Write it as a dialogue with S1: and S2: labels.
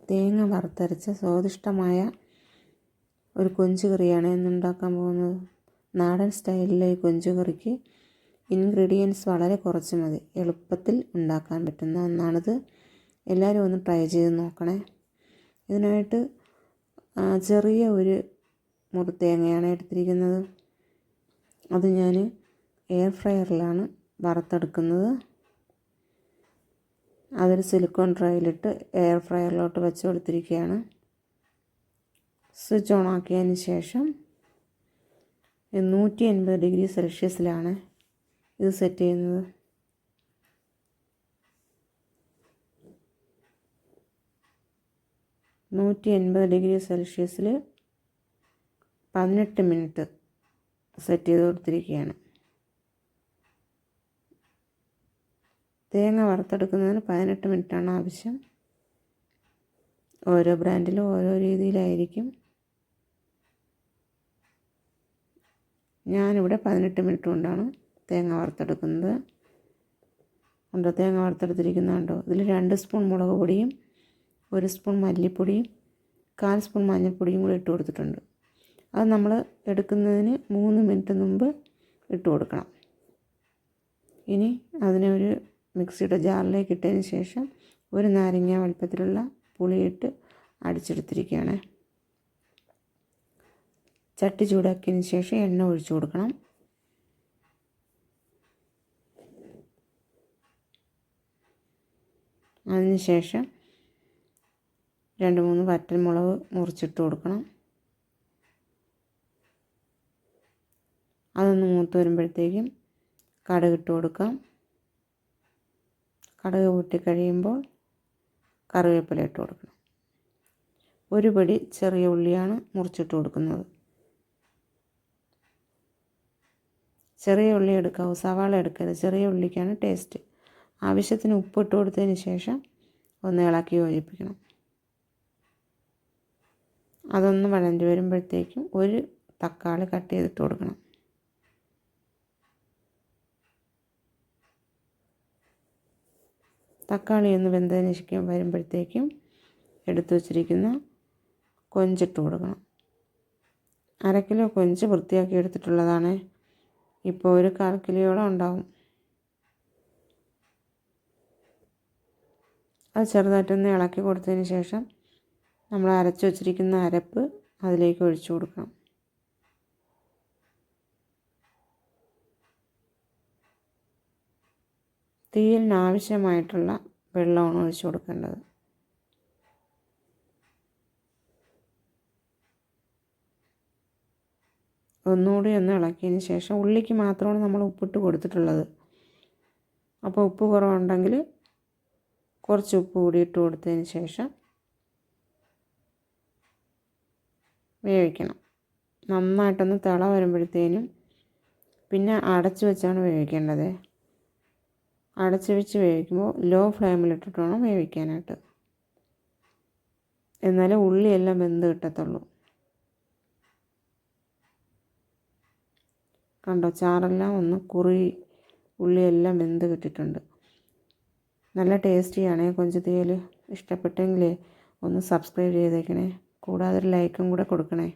S1: തേങ്ങ വറുത്തരച്ച സ്വാദിഷ്ടമായ ഒരു കൊഞ്ച് കറിയാണ് ഇന്നുണ്ടാക്കാൻ പോകുന്നത്. നാടൻ സ്റ്റൈലിലെ ഈ കൊഞ്ച് കറിക്ക് ഇൻഗ്രീഡിയൻസ് വളരെ കുറച്ച് മതി. എളുപ്പത്തിൽ ഉണ്ടാക്കാൻ പറ്റുന്ന ഒന്നാണിത്. എല്ലാവരും ഒന്ന് ട്രൈ ചെയ്ത് നോക്കണേ. ഇതിനായിട്ട് ചെറിയ ഒരു മുറി തേങ്ങയാണ് എടുത്തിരിക്കുന്നത്. അത് ഞാൻ എയർ ഫ്രയറിലാണ് വറുത്തെടുക്കുന്നത്. അതൊരു സിലിക്കോൺ ട്രേയിലിട്ട് എയർ ഫ്രയറിലോട്ട് വെച്ച് കൊടുത്തിരിക്കുകയാണ്. സ്വിച്ച് ഓൺ ആക്കിയതിന് ശേഷം 180 ഡിഗ്രി സെൽഷ്യസിലാണ് ഇത് സെറ്റ് ചെയ്യുന്നത്. ഡിഗ്രി സെൽഷ്യസിൽ 18 മിനിറ്റ് സെറ്റ് ചെയ്ത് കൊടുത്തിരിക്കുകയാണ്. തേങ്ങ വറുത്തെടുക്കുന്നതിന് 18 മിനിറ്റാണ് ആവശ്യം. ഓരോ ബ്രാൻഡിലും ഓരോ രീതിയിലായിരിക്കും. ഞാനിവിടെ 18 മിനിറ്റ് കൊണ്ടാണ് തേങ്ങ വറുത്തെടുക്കുന്നത്. കണ്ടോ, തേങ്ങ വറുത്തെടുത്തിരിക്കുന്നുണ്ടോ? ഇതിൽ 2 സ്പൂൺ മുളക് പൊടിയും 1 സ്പൂൺ മല്ലിപ്പൊടിയും 1/4 സ്പൂൺ മഞ്ഞൾപ്പൊടിയും കൂടി ഇട്ട് കൊടുത്തിട്ടുണ്ട്. അത് നമ്മൾ എടുക്കുന്നതിന് 3 മിനിറ്റ് മുമ്പ് ഇട്ട് കൊടുക്കണം. ഇനി അതിനെ ഒരു മിക്സിയുടെ ജാറിലേക്ക് ഇട്ടതിന് ശേഷം 1 നാരങ്ങ വലുപ്പത്തിലുള്ള പുളിയിട്ട് അടിച്ചെടുത്തിരിക്കുകയാണ്. ചട്ടി ചൂടാക്കിയതിന് ശേഷം എണ്ണ ഒഴിച്ചു കൊടുക്കണം. അതിന് ശേഷം 2-3 വറ്റൽമുളക് മുറിച്ചിട്ട് കൊടുക്കണം. അതൊന്ന് മൂത്ത് വരുമ്പോഴത്തേക്കും കടുക് ഇട്ട് കൊടുക്കാം. കടുക് പൊട്ടി കഴിയുമ്പോൾ കറിവേപ്പില ഇട്ട് കൊടുക്കണം. 1 പിടി ചെറിയ ഉള്ളിയാണ് മുറിച്ചിട്ട് കൊടുക്കുന്നത്. ചെറിയ ഉള്ളി എടുക്കാവൂ, സവാള എടുക്കരുത്. ചെറിയ ഉള്ളിക്കാണ് ടേസ്റ്റ്. ആവശ്യത്തിന് ഉപ്പ് ഇട്ട് കൊടുത്തതിന് ശേഷം ഒന്ന് ഇളക്കി യോജിപ്പിക്കണം. അതൊന്ന് വഴണ്ടി വരുമ്പോഴത്തേക്കും 1 തക്കാളി കട്ട് ചെയ്തിട്ട് കൊടുക്കണം. തക്കാളി ഒന്ന് വെന്തതിന് വരുമ്പോഴത്തേക്കും എടുത്തു വച്ചിരിക്കുന്ന കൊഞ്ചിട്ട് കൊടുക്കണം. 1/2 കിലോ കൊഞ്ച് വൃത്തിയാക്കി എടുത്തിട്ടുള്ളതാണ്. ഇപ്പോൾ ഒരു 1/4 കിലോയോളം ഉണ്ടാവും. അത് ചെറുതായിട്ടൊന്ന് ഇളക്കി കൊടുത്തതിന് ശേഷം നമ്മൾ അരച്ച് വച്ചിരിക്കുന്ന അരപ്പ് അതിലേക്ക് ഒഴിച്ചു കൊടുക്കണം. തീയലിന് ആവശ്യമായിട്ടുള്ള വെള്ളമാണ് ഒഴിച്ചു കൊടുക്കേണ്ടത്. ഒന്നുകൂടി ഒന്ന് ഇളക്കിയതിന് ശേഷം ഉള്ളിക്ക് മാത്രമാണ് നമ്മൾ ഉപ്പിട്ട് കൊടുത്തിട്ടുള്ളത്. അപ്പോൾ ഉപ്പ് കുറവുണ്ടെങ്കിൽ കുറച്ച് ഉപ്പ് കൂടി ഇട്ട് കൊടുത്തതിന് ശേഷം വേവിക്കണം. നന്നായിട്ടൊന്ന് തിള വരുമ്പോഴത്തേനും പിന്നെ അടച്ച് വെച്ചാണ് വേവിക്കേണ്ടത്. അടച്ച് വെച്ച് വേവിക്കുമ്പോൾ ലോ ഫ്ലെയിമിലിട്ടിട്ട് വേണം വേവിക്കാനായിട്ട്. എന്നാലേ ഉള്ളിയെല്ലാം വെന്ത് കിട്ടത്തുള്ളൂ. കണ്ടോ, ചാറെല്ലാം ഒന്ന് കുറുകി ഉള്ളിയെല്ലാം വെന്ത് കിട്ടിയിട്ടുണ്ട്. നല്ല ടേസ്റ്റിയാണേ കൊഞ്ച് തീയൽ. ഇഷ്ടപ്പെട്ടെങ്കിൽ ഒന്ന് സബ്സ്ക്രൈബ് ചെയ്തേക്കണേ. കൂടാതെ ഒരു ലൈക്കും കൂടെ കൊടുക്കണേ.